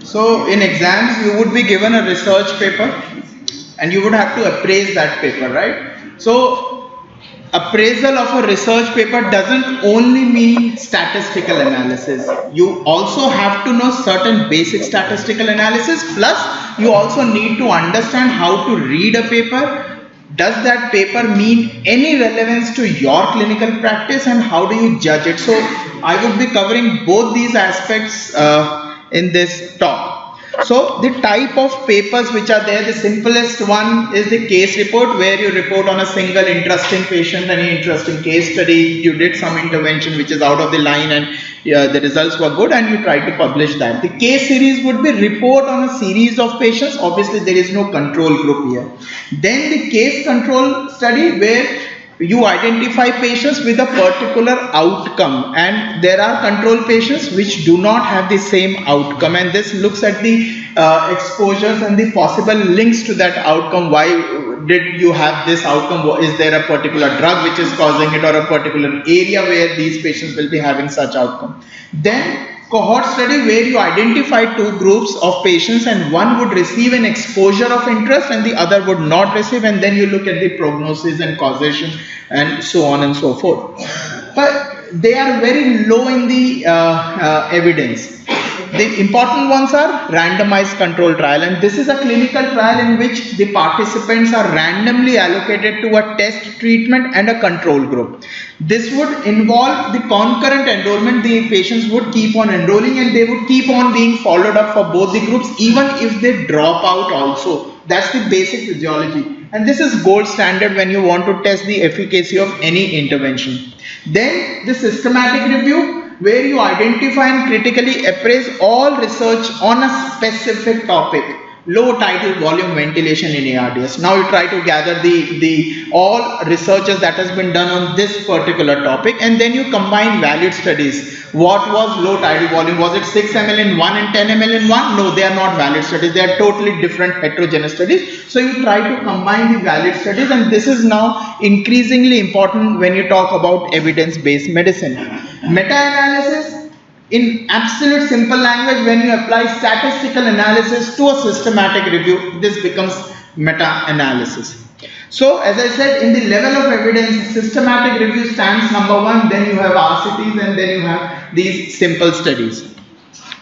So in exams, you would be given a research paper and you would have to appraise that paper, right? So appraisal of a research paper doesn't only mean statistical analysis. You also have to know certain basic statistical analysis, plus you also need to understand how to read a paper. Does that paper mean any relevance to your clinical practice, and how do you judge it? So I would be covering both these aspects in this talk. So the type of papers which are there, the simplest one is the case report, where you report on a single interesting patient, any interesting case study, you did some intervention which is out of the line and the results were good, and you try to publish that. The case series would be report on a series of patients. Obviously there is no control group here. Then the case control study, where you identify patients with a particular outcome, and there are control patients which do not have the same outcome, and this looks at the exposures and the possible links to that outcome. Why did you have this outcome? Is there a particular drug which is causing it, or a particular area where these patients will be having such outcome? Then cohort study, where you identify two groups of patients, and one would receive an exposure of interest and the other would not receive, and then you look at the prognosis and causation and so on and so forth. But they are very low in the evidence. The important ones are randomized control trial, and this is a clinical trial in which the participants are randomly allocated to a test treatment and a control group. This would involve the concurrent enrollment. The patients would keep on enrolling and they would keep on being followed up for both the groups, even if they drop out also. That's the basic physiology, and this is gold standard when you want to test the efficacy of any intervention. Then the systematic review, where you identify and critically appraise all research on a specific topic. Low tidal volume ventilation in ARDS. Now you try to gather the all researches that has been done on this particular topic, and then you combine valid studies. What was low tidal volume? Was it 6 ml in one and 10 ml in one? No, they are not valid studies. They are totally different heterogeneous studies. So you try to combine the valid studies, and this is now increasingly important when you talk about evidence-based medicine. Meta-analysis. In absolute simple language, when you apply statistical analysis to a systematic review, this becomes meta-analysis. So as I said, in the level of evidence, systematic review stands number one, then you have RCTs, and then you have these simple studies.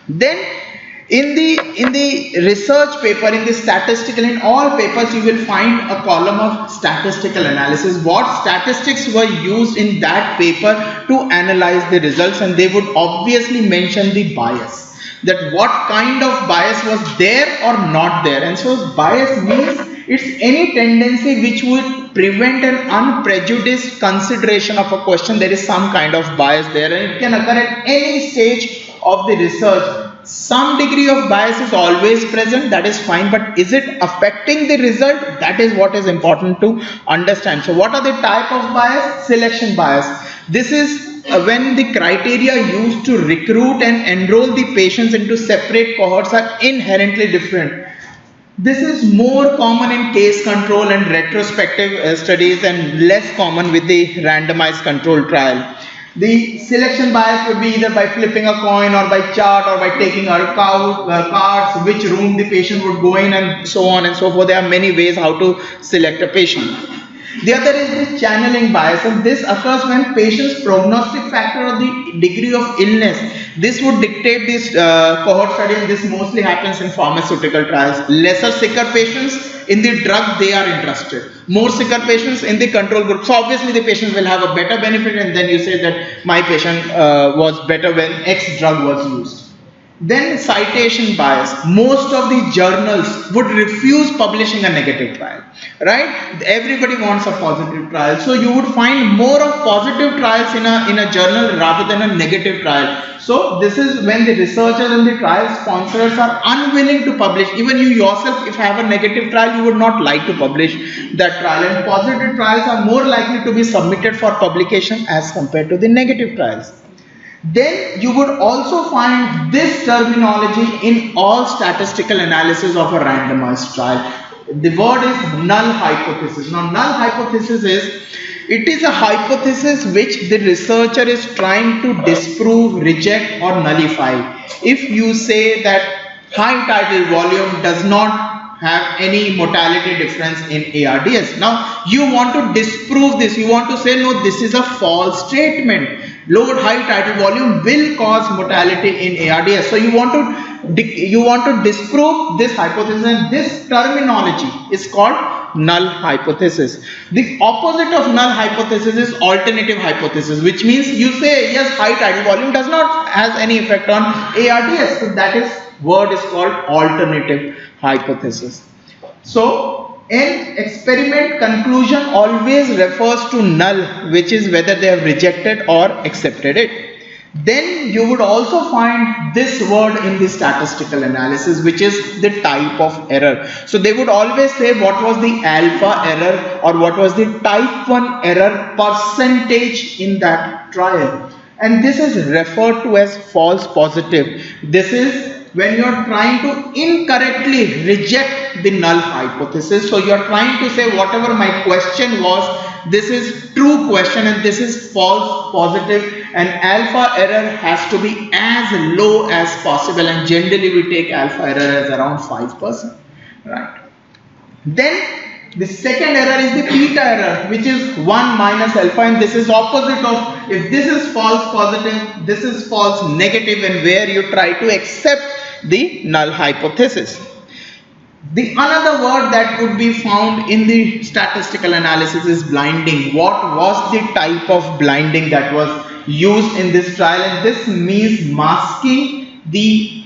Then in the research paper, in the statistical, in all papers, you will find a column of statistical analysis. What statistics were used in that paper to analyze the results, and they would obviously mention the bias, that what kind of bias was there or not there. And so bias means it's any tendency which would prevent an unprejudiced consideration of a question. There is some kind of bias there, and it can occur at any stage of the research. Some degree of bias is always present, that is fine, but is it affecting the result? That is what is important to understand. So what are the type of bias? Selection bias. This is when the criteria used to recruit and enroll the patients into separate cohorts are inherently different. This is more common in case control and retrospective studies, and less common with the randomized control trial. The selection bias would be either by flipping a coin, or by chart, or by taking our cards, which room the patient would go in, and so on and so forth. There are many ways how to select a patient. The other is the channeling bias, and this occurs when patient's prognostic factor or the degree of illness, this would dictate this cohort study, and this mostly happens in pharmaceutical trials. Lesser sicker patients, in the drug they are interested. More sicker patients in the control group. So obviously the patients will have a better benefit, and then you say that my patient was better when X drug was used. Then citation bias. Most of the journals would refuse publishing a negative trial, right? Everybody wants a positive trial. So you would find more of positive trials in a journal rather than a negative trial. So this is when the researchers and the trial sponsors are unwilling to publish. Even you yourself, if you have a negative trial, you would not like to publish that trial. And positive trials are more likely to be submitted for publication as compared to the negative trials. Then you would also find this terminology in all statistical analysis of a randomized trial. The word is null hypothesis. Now, null hypothesis is, it is a hypothesis which the researcher is trying to disprove, reject, or nullify. If you say that high tidal volume does not have any mortality difference in ARDS. Now you want to disprove this, you want to say no, this is a false statement. Low high tidal volume will cause mortality in ARDS. So you want to disprove this hypothesis, and this terminology is called null hypothesis. The opposite of null hypothesis is alternative hypothesis, which means you say yes, high tidal volume does not has any effect on ARDS. So that is word is called alternative hypothesis. So an experiment conclusion always refers to null, which is whether they have rejected or accepted it. Then you would also find this word in the statistical analysis, which is the type of error. So they would always say what was the alpha error or what was the type 1 error percentage in that trial. And this is referred to as false positive. This is when you are trying to incorrectly reject the null hypothesis. So you are trying to say whatever my question was, this is true question and this is false positive, and alpha error has to be as low as possible, and generally we take alpha error as around 5%, right? Then the second error is the beta error, which is 1 minus alpha, and this is opposite of, if this is false positive, this is false negative, and where you try to accept the null hypothesis. The another word that would be found in the statistical analysis is blinding. What was the type of blinding that was used in this trial? And this means masking the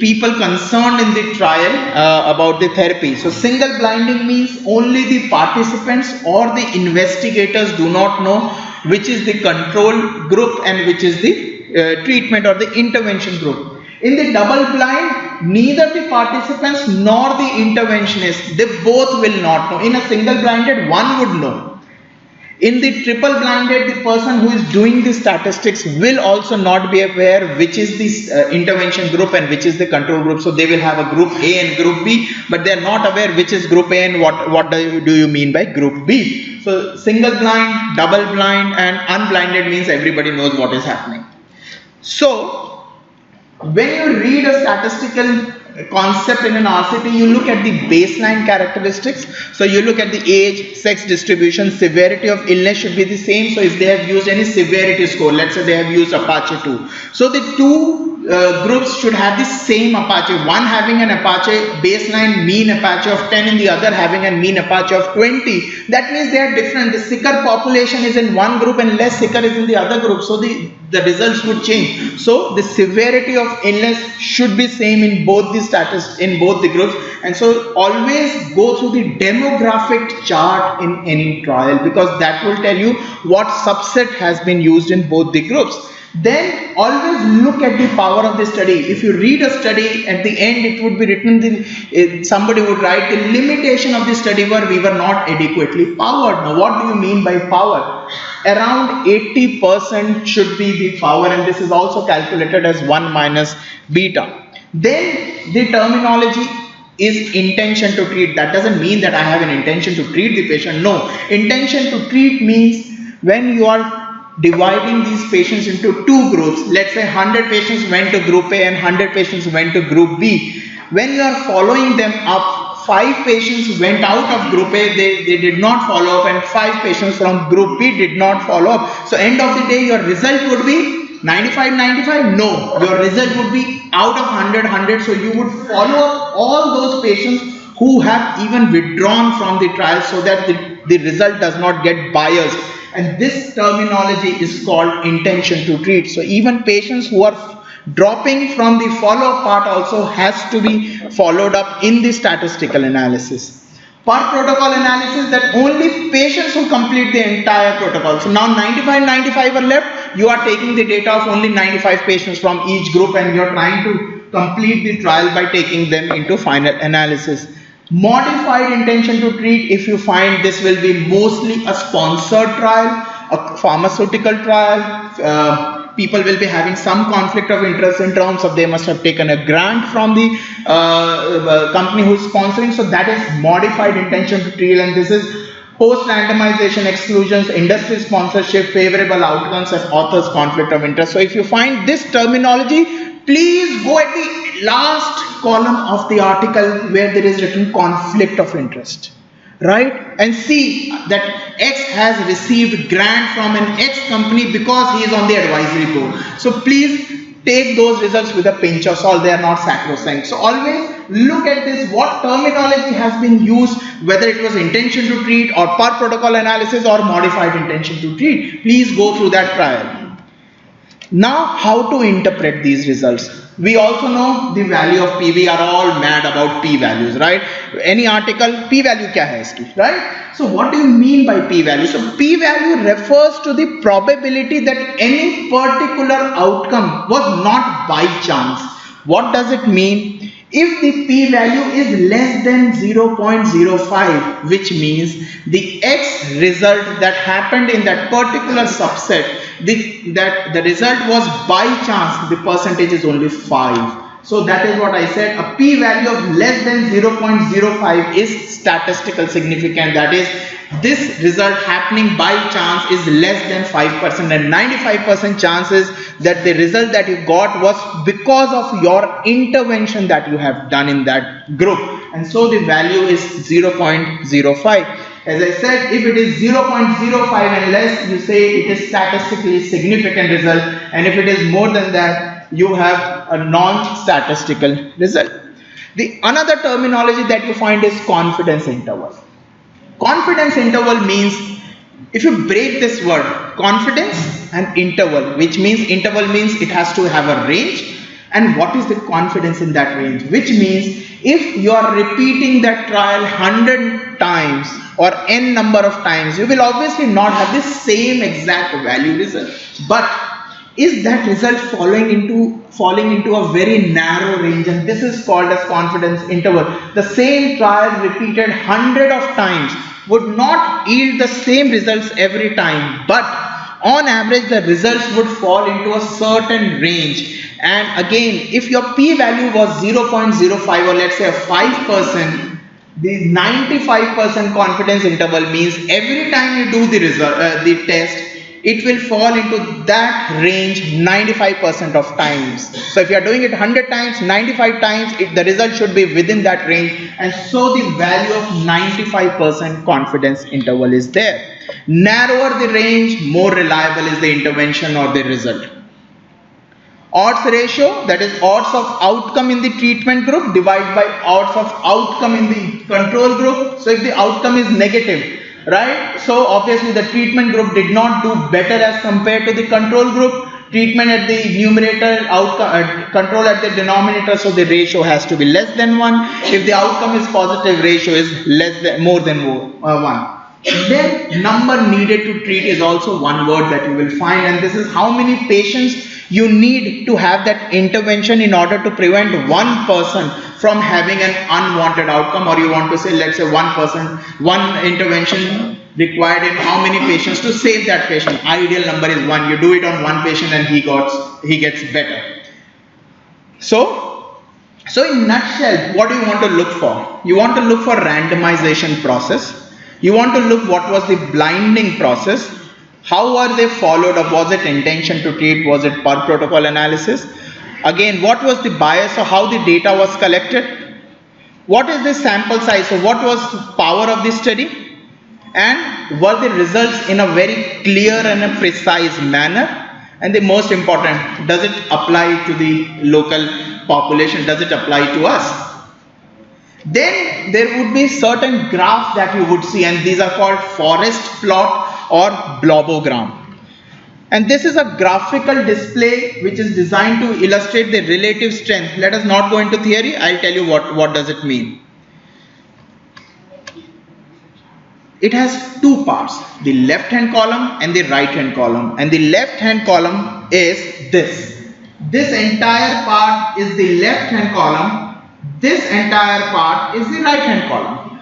people concerned in the trial about the therapy. So single blinding means only the participants or the investigators do not know which is the control group and which is the treatment or the intervention group. In the double blind, neither the participants nor the interventionists, they both will not know. In a single blinded, one would know. In the triple blinded, the person who is doing the statistics will also not be aware which is the intervention group and which is the control group. So they will have a group A and group B, but they are not aware which is group A and what do you mean by group B. So single blind, double blind and unblinded means everybody knows what is happening. So when you read a statistical concept in an RCT, you look at the baseline characteristics. So you look at the age, sex distribution, severity of illness should be the same. So if they have used any severity score, let's say they have used Apache 2. So the two groups should have the same Apache, one having an Apache baseline mean Apache of 10 and the other having a mean Apache of 20. That means they are different. The sicker population is in one group and less sicker is in the other group. So the results would change. So the severity of illness should be same in both the status, in both the groups. And so always go through the demographic chart in any trial, because that will tell you what subset has been used in both the groups. Then always look at the power of the study. If you read a study, at the end it would be written, somebody would write the limitation of the study where we were not adequately powered. Now what do you mean by power? Around 80% should be the power, and this is also calculated as 1 minus beta. Then the terminology is intention to treat. That doesn't mean that I have an intention to treat the patient. No, intention to treat means when you are dividing these patients into two groups. Let's say 100 patients went to group A and 100 patients went to group B. When you are following them up, 5 patients went out of group A, they did not follow up, and 5 patients from group B did not follow up. So end of the day your result would be 95-95? No, your result would be out of 100-100. So you would follow up all those patients who have even withdrawn from the trial, so that the result does not get biased. And this terminology is called intention to treat. So even patients who are dropping from the follow-up part also has to be followed up in the statistical analysis. Per protocol analysis, that only patients who complete the entire protocol. So now 95 are left. You are taking the data of only 95 patients from each group and you are trying to complete the trial by taking them into final analysis. Modified intention to treat, if you find this will be mostly a sponsored trial, a pharmaceutical trial, people will be having some conflict of interest in terms of they must have taken a grant from the company who is sponsoring. So that is modified intention to treat, and this is post randomization exclusions, industry sponsorship, favorable outcomes, and authors conflict of interest. So if you find this terminology, Please go at the last column of the article where there is written conflict of interest, right? And see that X has received grant from an X company because he is on the advisory board. So please take those results with a pinch of salt. They are not sacrosanct. So always look at this, what terminology has been used, whether it was intention to treat or per protocol analysis or modified intention to treat. Please go through that prior. Now, how to interpret these results? We also know the value of P. We are all mad about P values, right? Any article, P value kya hai iski, right? So what do you mean by P value? So P value refers to the probability that any particular outcome was not by chance. What does it mean? If the P value is less than 0.05, which means the X result that happened in that particular subset, that the result was by chance, the percentage is only 5. So that is what I said, a P value of less than 0.05 is statistical significant. That is, this result happening by chance is less than 5%, and 95% chances that the result that you got was because of your intervention that you have done in that group. And so the value is 0.05. As I said, if it is 0.05 and less, you say it is statistically significant result, and if it is more than that, you have a non-statistical result. The another terminology that you find is confidence interval. Confidence interval means, if you break this word, confidence and interval, which means interval means it has to have a range, and what is the confidence in that range, which means if you are repeating that trial 100 times or n number of times, you will obviously not have the same exact value result, but is that result falling into a very narrow range, and this is called as confidence interval. The same trial repeated 100 of times would not yield the same results every time, but on average the results would fall into a certain range. And again, if your P value was 0.05 or let's say a 5%, the 95% confidence interval means every time you do the result, the test, it will fall into that range 95% of times. So if you are doing it 100 times, 95 times, the result should be within that range, and so the value of 95% confidence interval is there. Narrower the range, more reliable is the intervention or the result. Odds ratio, that is odds of outcome in the treatment group divided by odds of outcome in the control group. So if the outcome is negative, right, so obviously the treatment group did not do better as compared to the control group. Treatment at the numerator, outcome control at the denominator, so the ratio has to be less than 1. If the outcome is positive, ratio is more than 1. Then number needed to treat is also one word that you will find, and this is how many patients you need to have that intervention in order to prevent one person from having an unwanted outcome, or you want to say, let's say one intervention required in how many patients to save that patient. Ideal number is 1. You do it on one patient and he gets better. So in nutshell, what do you want to look for? You want to look for randomization process. You want to look what was the blinding process. How are they followed up? Was it intention to treat? Was it per protocol analysis? Again, what was the bias or how the data was collected? What is the sample size? So what was the power of the study? And were the results in a very clear and a precise manner? And the most important, does it apply to the local population? Does it apply to us? Then there would be certain graphs that you would see, and these are called forest plot or blobogram. And this is a graphical display which is designed to illustrate the relative strength. Let us not go into theory. I'll tell you what does it mean. It has two parts, the left hand column and the right hand column. And the left hand column is this. This entire part is the left hand column. This entire part is the right hand column.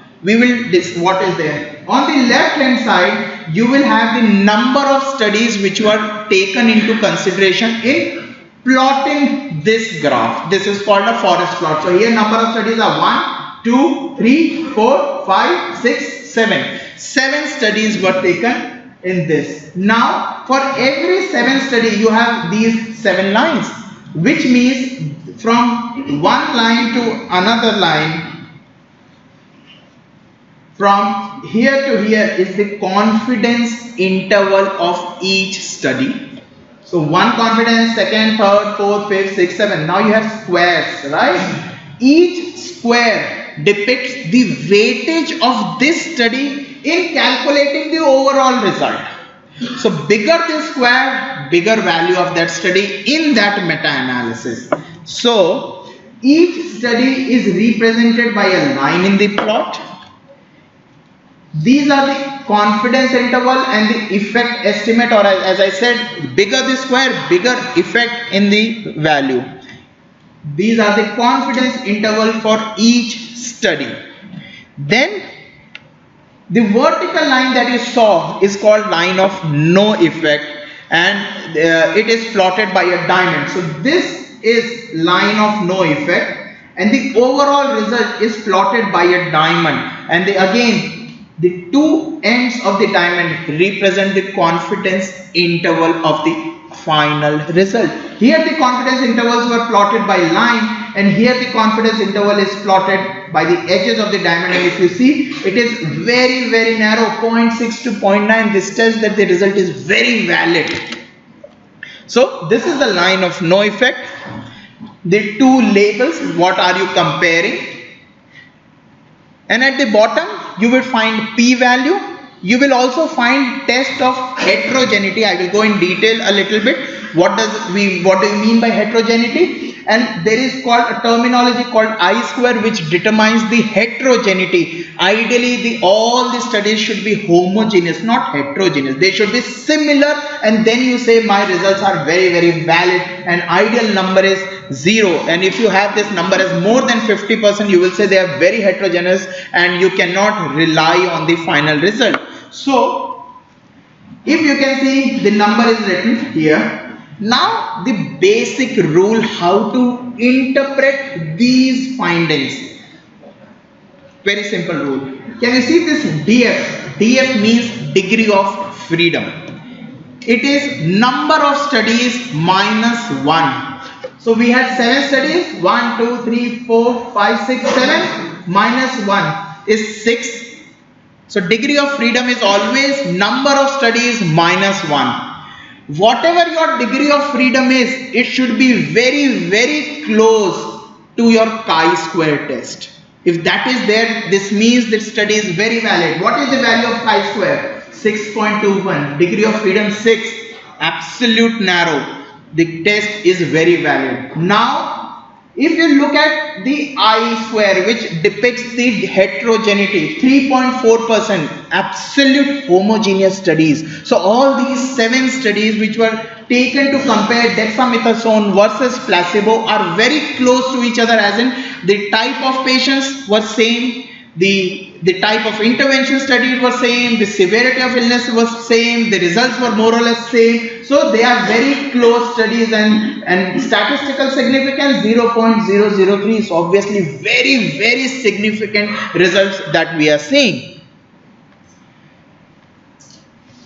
What is there? On the left hand side, you will have the number of studies which were taken into consideration in plotting this graph. This is called a forest plot. So here number of studies are 1, 2, 3, 4, 5, 6, 7. 7 studies were taken in this. Now for every 7 study you have these 7 lines. which means from one line to another line, from here to here is the confidence interval of each study. So one confidence, second, third, fourth, fifth, sixth, seventh. Now you have squares, right? Each square depicts the weightage of this study in calculating the overall result. So bigger the square, bigger value of that study in that meta-analysis. So each study is represented by a line in the plot. These are the confidence interval and the effect estimate, or as I said, bigger the square, bigger effect in the value. These are the confidence interval for each study. Then the vertical line that you saw is called line of no effect, and it is plotted by a diamond. So this is line of no effect, and the overall result is plotted by a diamond, and again the two ends of the diamond represent the confidence interval of the final result. Here the confidence intervals were plotted by line, and here the confidence interval is plotted by the edges of the diamond, and if you see, it is very, very narrow, 0.6 to 0.9. This tells that the result is very valid. So this is the line of no effect. The two labels, what are you comparing? And at the bottom you will find p-value. You will also find test of heterogeneity. I will go in detail a little bit. What do you mean by heterogeneity? And there is called a terminology called I-square, which determines the heterogeneity. Ideally, all the studies should be homogeneous, not heterogeneous. They should be similar, and then you say my results are very, very valid. An ideal number is 0, and if you have this number as more than 50%, you will say they are very heterogeneous and you cannot rely on the final result. So if you can see, the number is written here. Now the basic rule how to interpret these findings. Very simple rule. Can you see this DF? DF means degree of freedom. It is number of studies minus 1. So we had 7 studies, 1, 2, 3, 4, 5, 6, 7, minus 1 is 6. So degree of freedom is always number of studies minus 1. Whatever your degree of freedom is, it should be very, very close to your chi-square test. If that is there, this means the study is very valid. What is the value of chi-square? 6.21. Degree of freedom 6. Absolute narrow. The test is very valid. Now, if you look at the I-square, which depicts the heterogeneity, 3.4%, absolute homogeneous studies. So all these 7 studies which were taken to compare dexamethasone versus placebo are very close to each other, as in the type of patients were same, the type of intervention studied was same, the severity of illness was same, the results were more or less same. So they are very close studies, and statistical significance 0.003. So obviously very, very significant results that we are seeing.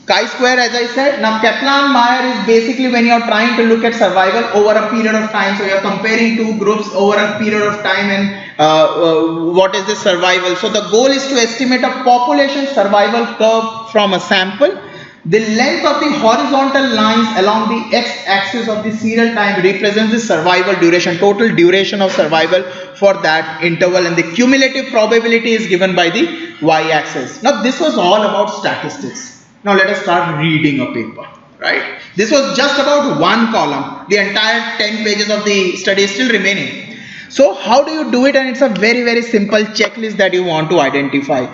Chi-square, as I said. Now Kaplan-Meier is basically when you are trying to look at survival over a period of time. So you are comparing two groups over a period of time, and what is the survival. So the goal is to estimate a population survival curve from a sample. The length of the horizontal lines along the x-axis of the serial time represents the survival duration, total duration of survival for that interval, and the cumulative probability is given by the y-axis. Now this was all about statistics. Now let us start reading a paper, right? This was just about one column. The entire 10 pages of the study is still remaining. So how do you do it? And it's a very, very simple checklist that you want to identify.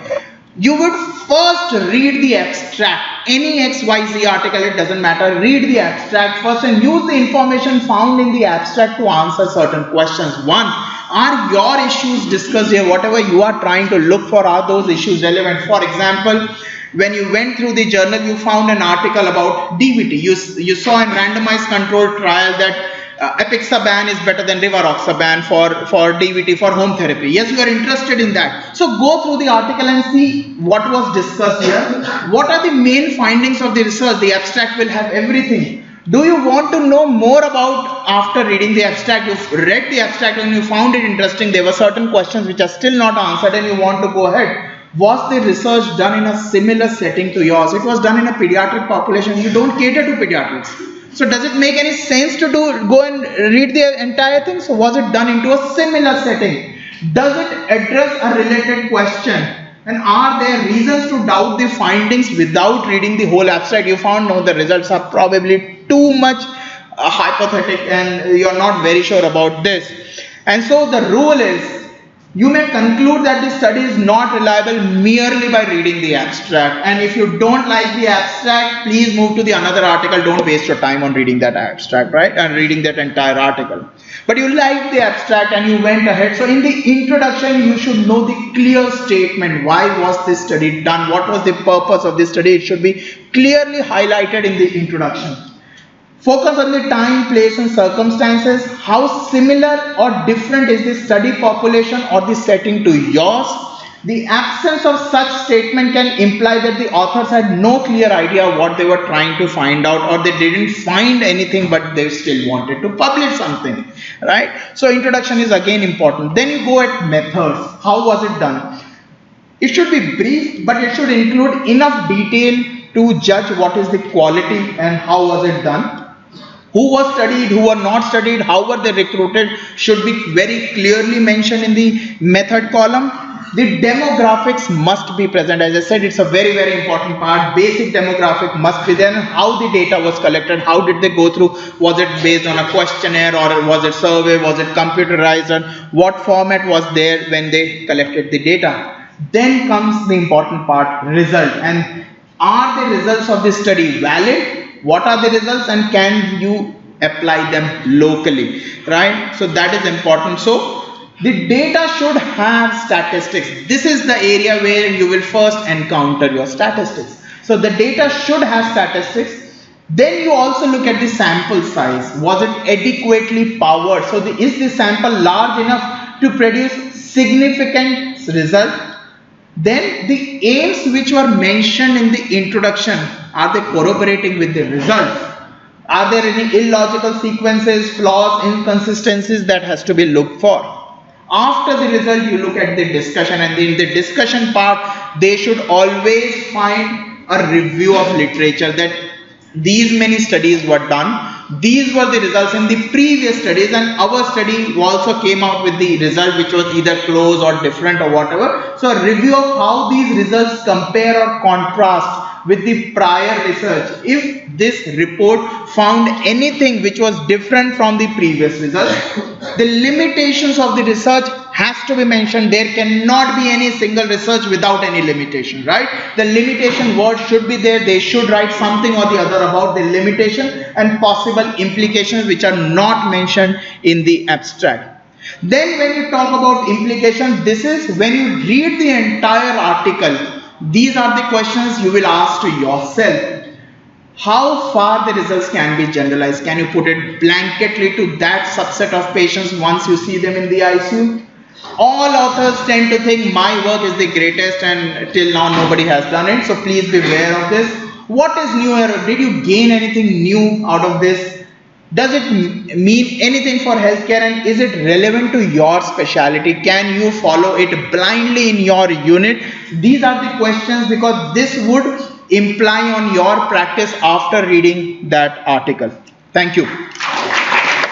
You would first read the abstract, any XYZ article, it doesn't matter. Read the abstract first and use the information found in the abstract to answer certain questions. One, are your issues discussed here? Whatever you are trying to look for, are those issues relevant? For example, when you went through the journal, you found an article about DVT. You saw in randomized controlled trial that apixaban is better than rivaroxaban for DVT, for home therapy. Yes, you are interested in that. So go through the article and see what was discussed here. What are the main findings of the research? The abstract will have everything. Do you want to know more about after reading the abstract? You've read the abstract and you found it interesting. There were certain questions which are still not answered and you want to go ahead. Was the research done in a similar setting to yours? It was done in a pediatric population. You don't cater to pediatrics. So does it make any sense to go and read the entire thing? So was it done into a similar setting? Does it address a related question? And are there reasons to doubt the findings without reading the whole abstract? You found no, the results are probably too much hypothetical and you're not very sure about this. And so the rule is, you may conclude that the study is not reliable merely by reading the abstract. And if you don't like the abstract, please move to the another article. Don't waste your time on reading that abstract, right? And reading that entire article. But you liked the abstract and you went ahead. So in the introduction, you should know the clear statement. Why was this study done? What was the purpose of this study? It should be clearly highlighted in the introduction. Focus on the time, place and circumstances. How similar or different is the study population or the setting to yours? The absence of such statement can imply that the authors had no clear idea of what they were trying to find out, or they didn't find anything but they still wanted to publish something, right? So introduction is again important. Then you go at methods. How was it done? It should be brief, but it should include enough detail to judge what is the quality and how was it done. Who was studied, who were not studied, how were they recruited should be very clearly mentioned in the method column. The demographics must be present. As I said, it's a very, very important part. Basic demographic must be there. How the data was collected, how did they go through, was it based on a questionnaire or was it survey, was it computerized, and what format was there when they collected the data. Then comes the important part, result. And are the results of this study valid? What are the results and can you apply them locally, right? So that is important. So the data should have statistics. This is the area where you will first encounter your statistics. So the data should have statistics. Then you also look at the sample size. Was it adequately powered? So is the sample large enough to produce significant result? Then the aims which were mentioned in the introduction, are they corroborating with the results? Are there any illogical sequences, flaws, inconsistencies that has to be looked for? After the result, you look at the discussion, and in the discussion part, they should always find a review of literature that these many studies were done. These were the results in the previous studies, and our study also came out with the result which was either close or different or whatever. So a review of how these results compare or contrast with the prior research. If this report found anything which was different from the previous results, the limitations of the research has to be mentioned. There cannot be any single research without any limitation, right? The limitation word should be there. They should write something or the other about the limitation and possible implications which are not mentioned in the abstract. Then when you talk about implications, this is when you read the entire article. These are the questions you will ask to yourself. How far the results can be generalized? Can you put it blanketly to that subset of patients once you see them in the ICU? All authors tend to think my work is the greatest and till now nobody has done it. So please be aware of this. What is new here? Did you gain anything new out of this? Does it mean anything for healthcare, and is it relevant to your specialty? Can you follow it blindly in your unit? These are the questions, because this would imply on your practice after reading that article. Thank you.